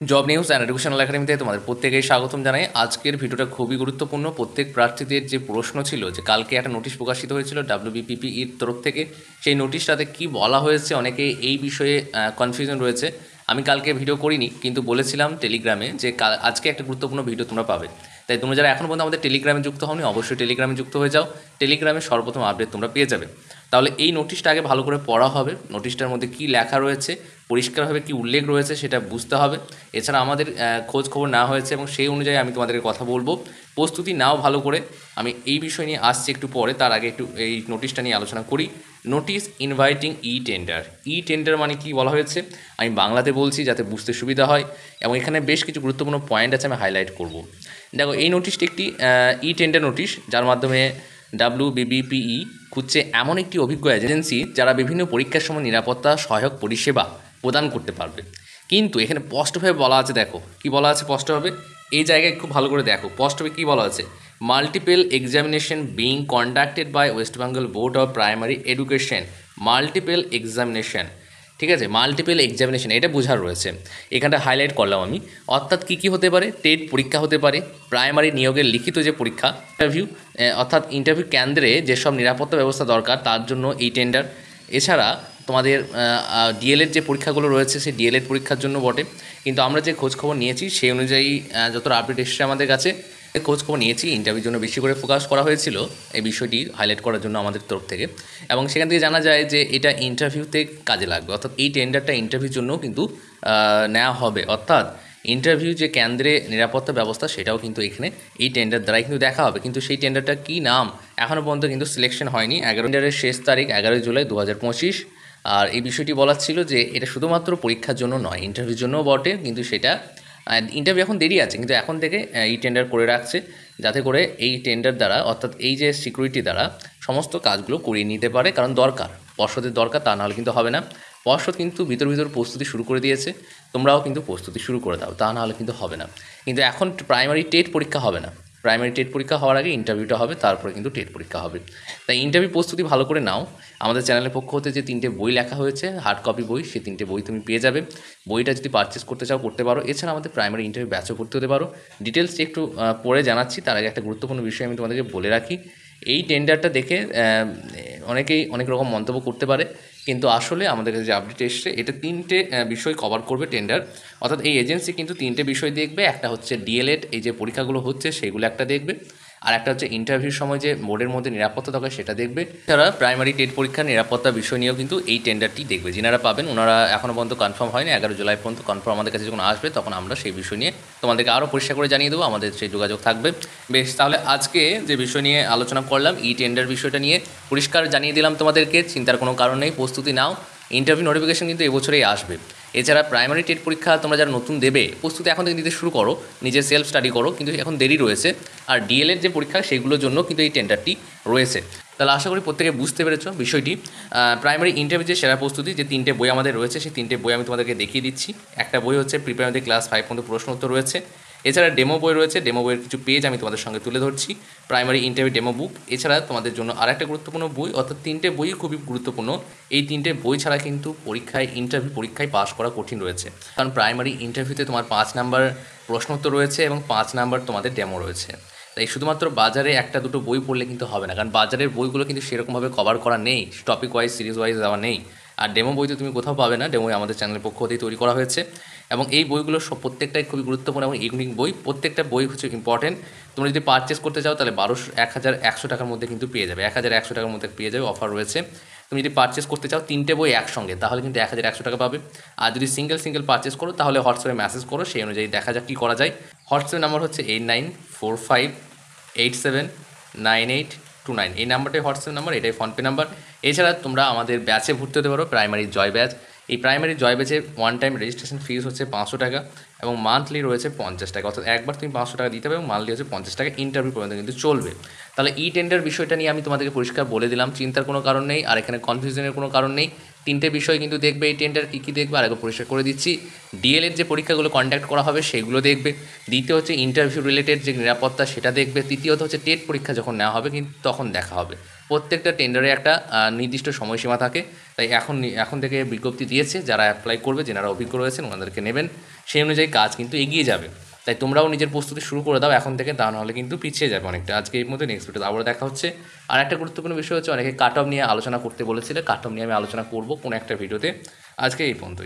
Job news and educational একাডেমিতে তোমাদের প্রত্যেকেই স্বাগতম জানাই। আজকের ভিডিওটা খুবই গুরুত্বপূর্ণ। প্রত্যেক প্রার্থীদের যে প্রশ্ন ছিল যে কালকে একটা নোটিশ প্রকাশিত হয়েছিল ডাব্লিউবিপিপির তরফ থেকে, সেই নোটিশটাতে কি বলা হয়েছে, অনেকে এই বিষয়ে কনফিউশন রয়েছে। আমি কালকে ভিডিও করিনি, কিন্তু বলেছিলাম টেলিগ্রামে যে আজকে একটা গুরুত্বপূর্ণ ভিডিও তোমরা পাবে। তাই তোমরা যারা এখনও পর্যন্ত আমাদের টেলিগ্রামে যুক্ত হওনি, অবশ্যই টেলিগ্রামে যুক্ত হয়ে যাও। টেলিগ্রামে সর্বপ্রথম আপডেট তোমরা পেয়ে যাবে। তাহলে এই নোটিশটা আগে ভালো করে পড়া হবে, নোটিশটার মধ্যে কী লেখা রয়েছে, পরিষ্কারভাবে কী উল্লেখ রয়েছে সেটা বুঝতে হবে। এছাড়া আমাদের খোঁজ খবর নেওয়া হয়েছে এবং সেই অনুযায়ী আমি তোমাদেরকে কথা বলবো। প্রস্তুতি নাও ভালো করে। আমি এই বিষয় নিয়ে আসছি একটু পরে, তার আগে একটু এই নোটিশটা নিয়ে আলোচনা করি। Notice inviting tender. টেন্ডার মানে কি বলা হয়েছে আমি বাংলাতে বলছি যাতে বুঝতে সুবিধা হয়, এবং এখানে বেশ কিছু গুরুত্বপূর্ণ পয়েন্ট আছে, আমি হাইলাইট করব। দেখো, এই নোটিশটি একটি টেন্ডার নোটিশ, যার মাধ্যমে ডাব্লিউবিবিপিই খুঁজছে এমন একটি অভিজ্ঞ এজেন্সি যারা বিভিন্ন পরীক্ষার সময় নিরাপত্তা সহায়ক পরিষেবা প্রদান করতে পারবে। কিন্তু এখানে স্পষ্টভাবে বলা আছে, দেখো কি বলা আছে স্পষ্টভাবে, এই জায়গায় খুব ভালো করে দেখো স্পষ্টভাবে কী বলা আছে। Multiple examination being conducted by West Bengal board of primary education. Multiple examination, ঠিক আছে, মাল্টিপল এক্সামিনেশন এটা বোঝার রয়েছে, এখানটা হাইলাইট করলাম আমি। অর্থাৎ কী কী হতে পারে, টেট পরীক্ষা হতে পারে, প্রাইমারি নিয়োগের লিখিত যে পরীক্ষা, ইন্টারভিউ, অর্থাৎ ইন্টারভিউ কেন্দ্রে যেসব নিরাপত্তা ব্যবস্থা দরকার তার জন্য এই টেন্ডার। এছাড়া তোমাদের ডিএলএড যে পরীক্ষাগুলো রয়েছে সেই ডিএলএড পরীক্ষার জন্য বটে। কিন্তু আমরা যে খোঁজখবর নিয়েছি সেই অনুযায়ী যতটা আপডেট এসেছে আমাদের কাছে, খোঁজখবর নিয়েছি, ইন্টারভিউর জন্য বেশি করে ফোকাস করা হয়েছিল এই বিষয়টি হাইলাইট করার জন্য আমাদের তরফ থেকে। এবং সেখান থেকে জানা যায় যে এটা ইন্টারভিউতে কাজে লাগবে, অর্থাৎ এই টেন্ডারটা ইন্টারভিউর জন্য কিন্তু নেওয়া হবে। অর্থাৎ ইন্টারভিউ যে কেন্দ্রে নিরাপত্তা ব্যবস্থা সেটাও কিন্তু এখানে এই টেন্ডার দ্বারাই কিন্তু দেখা হবে। কিন্তু সেই টেন্ডারটা কী নাম এখনও পর্যন্ত কিন্তু সিলেকশন হয়নি। টেন্ডারের শেষ তারিখ 11 জুলাই 2025। আর এই বিষয়টি বলার ছিল যে এটা শুধুমাত্র পরীক্ষার জন্য নয়, ইন্টারভিউর জন্যও বটে। কিন্তু সেটা ইন্টারভিউ এখন দেরি আছে, কিন্তু এখন থেকে এই টেন্ডার করে রাখছে, যাতে করে এই টেন্ডার দ্বারা, অর্থাৎ এই যে সিকিউরিটি দ্বারা সমস্ত কাজগুলো করিয়ে নিতে পারে। কারণ দরকার, পর্ষদের দরকার, তা নাহলে কিন্তু হবে না। পর্ষদ কিন্তু ভিতর প্রস্তুতি শুরু করে দিয়েছে, তোমরাও কিন্তু প্রস্তুতি শুরু করে দাও, তা নাহলে কিন্তু হবে না। কিন্তু এখন প্রাইমারি টেট পরীক্ষা হবে না, প্রাইমারি টেট পরীক্ষা হওয়ার আগে ইন্টারভিউটা হবে, তারপরে কিন্তু টেট পরীক্ষা হবে। তাই ইন্টারভিউ প্রস্তুতি ভালো করে নাও। আমাদের চ্যানেলের পক্ষ হতে যে 3টে বই লেখা হয়েছে, হার্ড কপি বই, সেই 3টে বই তুমি পেয়ে যাবে। বইটা যদি পারচেস করতে চাও করতে পারো। এছাড়া আমাদের প্রাইমারি ইন্টারভিউ ব্যাচও করতে হতে পারো। ডিটেলসটি একটু পরে জানাচ্ছি, তার আগে একটা গুরুত্বপূর্ণ বিষয় আমি তোমাদেরকে বলে রাখি। এই টেন্ডারটা দেখে অনেকেই অনেক রকম মন্তব্য করতে পারে, কিন্তু আসলে আমাদের কাছে যে আপডেট এসছে এটা 3টে বিষয় কভার করবে টেন্ডার। অর্থাৎ এই এজেন্সি কিন্তু 3টে বিষয় দেখবে। একটা হচ্ছে ডিএলএড, এই যে পরীক্ষাগুলো হচ্ছে সেগুলো একটা দেখবে, আর একটা হচ্ছে ইন্টারভিউর সময় যে বোর্ডের মধ্যে নিরাপত্তা দরকার সেটা দেখবে। এছাড়া প্রাইমারি টেট পরীক্ষার নিরাপত্তা বিষয় নিয়েও কিন্তু এই টেন্ডারটি দেখবে। যিনারা পাবেন ওনারা এখনও পর্যন্ত কনফার্ম হয়নি, 11 জুলাই পর্যন্ত কনফার্ম আমাদের কাছে যখন আসবে তখন আমরা সেই বিষয় নিয়ে তোমাদেরকে আরও পরিষ্কার করে জানিয়ে দেবো, আমাদের সেই যোগাযোগ থাকবে। বেশ, তাহলে আজকে যে বিষয় নিয়ে আলোচনা করলাম টেন্ডার বিষয়টা নিয়ে পরিষ্কার জানিয়ে দিলাম তোমাদেরকে, চিন্তার কোনো কারণ নেই, প্রস্তুতি নাও। ইন্টারভিউ নোটিফিকেশন কিন্তু এবছরেই আসবে। এছাড়া প্রাইমারি টেট পরীক্ষা তোমরা যারা নতুন দেবে, প্রস্তুতি এখন থেকে দিতে শুরু করো, নিজে সেলফ স্টাডি করো, কিন্তু এখন দেরি রয়েছে। আর ডিএলএড যে পরীক্ষা সেগুলোর জন্য কিন্তু এই টেন্ডারটি রয়েছে। তাহলে আশা করি প্রত্যেকে বুঝতে পেরেছো বিষয়টি। প্রাইমারি ইন্টারভিউ যে সেরা প্রস্তুতি, যে 3টে বই আমাদের রয়েছে সেই 3টে বই আমি তোমাদেরকে দেখিয়ে দিচ্ছি। একটা বই হচ্ছে প্রিপারেটরি ক্লাস 5 পর্যন্ত প্রশ্ন উত্তর রয়েছে। এছাড়া ডেমো বই রয়েছে, ডেমো বইয়ের কিছু পেজ আমি তোমাদের সঙ্গে তুলে ধরছি, প্রাইমারি ইন্টারভিউ ডেমো বুক। এছাড়া তোমাদের জন্য আরেকটা গুরুত্বপূর্ণ বই, অর্থাৎ 3টে বই খুবই গুরুত্বপূর্ণ। এই 3টে বই ছাড়া কিন্তু ইন্টারভিউ পরীক্ষায় পাস করা কঠিন রয়েছে। কারণ প্রাইমারি ইন্টারভিউতে তোমার 5 নাম্বার প্রশ্ন উত্তর রয়েছে এবং 5 নাম্বার তোমাদের ডেমো রয়েছে। তাই শুধুমাত্র বাজারে একটা দুটো বই পড়লে কিন্তু হবে না, কারণ বাজারের বইগুলো কিন্তু সেরকমভাবে কভার করা নেই, টপিক ওয়াইজ সিরিজ ওয়াইজ দেওয়া নেই। আর ডেমো বই তো তুমি কোথাও পাবে না, ডেমো আমাদের চ্যানেলের পক্ষ হতেই তৈরি করা হয়েছে। এবং এই বইগুলো সব প্রত্যেকটাই খুবই গুরুত্বপূর্ণ এবং ইউনিক বই, প্রত্যেকটা বই হচ্ছে ইম্পর্টেন্ট। তোমরা যদি পারচেস করতে চাও তাহলে 1100 টাকার মধ্যে কিন্তু পেয়ে যাবে, 1100 টাকার মধ্যে পেয়ে যাবে, অফার রয়েছে। তুমি যদি পারচেস করতে চাও 3টে বই একসঙ্গে তাহলে কিন্তু 1100 টাকা পাবে। আর যদি সিঙ্গেল পারচেস করো তাহলে হোয়াটসঅ্যাপে মেসেজ করো, সেই অনুযায়ী দেখা যাক কী করা যায়। হোয়াটসঅ্যাপ নাম্বার হচ্ছে 8945879829। এই নাম্বারটাই হোয়াটসঅ্যাপ নাম্বার, এটাই ফোনপে নাম্বার। এছাড়া তোমরা আমাদের ব্যাচে ভর্তি হতে পারো, প্রাইমারি জয় ব্যাচ। এই প্রাইমারি জয় ব্যাচের ওয়ান টাইম রেজিস্ট্রেশন ফিস হচ্ছে 500 টাকা এবং মান্থলি রয়েছে 50 টাকা। অর্থাৎ একবার তুমি 500 টাকা দিতে হবে এবং মান্থলি হচ্ছে 50 টাকা, ইন্টারভিউ পর্যন্ত কিন্তু চলবে। তাহলে টেন্ডার বিষয়টা নিয়ে আমি তোমাদেরকে পরিষ্কার বলে দিলাম, চিন্তার কোনো কারণ নেই, আর এখানে কনফিউশনের কোনো কারণ নেই। তিনটে বিষয় কিন্তু দেখবে এই টেন্ডার কী কী দেখবে আরেকবার পরিষ্কার করে দিচ্ছি। ডিএলএড যে পরীক্ষাগুলো কন্ডাক্ট করা হবে সেগুলো দেখবে। দ্বিতীয় হচ্ছে ইন্টারভিউ রিলেটেড যে নিরাপত্তা সেটা দেখবে। তৃতীয়ত হচ্ছে টেট পরীক্ষা যখন নেওয়া হবে কিন্তু তখন দেখা হবে। প্রত্যেকটা টেন্ডারে একটা নির্দিষ্ট সময়সীমা থাকে, তাই এখন থেকে বিজ্ঞপ্তি দিয়েছে, যারা অ্যাপ্লাই করবে, যারা অভিজ্ঞ রয়েছেন ওনাদেরকে নেবেন, সেই অনুযায়ী কাজ কিন্তু এগিয়ে যাবে। তাই তোমরাও নিজের প্রস্তুতি শুরু করে দাও এখন থেকে, তা নাহলে কিন্তু পিছিয়ে যাবে অনেকটা। আজকে এই মধ্যে নেক্সট ভিডিওতে আবার দেখা হচ্ছে। আর একটা গুরুত্বপূর্ণ বিষয় হচ্ছে অনেকে কাট অফ নিয়ে আলোচনা করতে বলেছিলে, কাট অফ নিয়ে আমি আলোচনা করবো কোনো একটা ভিডিওতে। আজকে এই পর্যন্তই।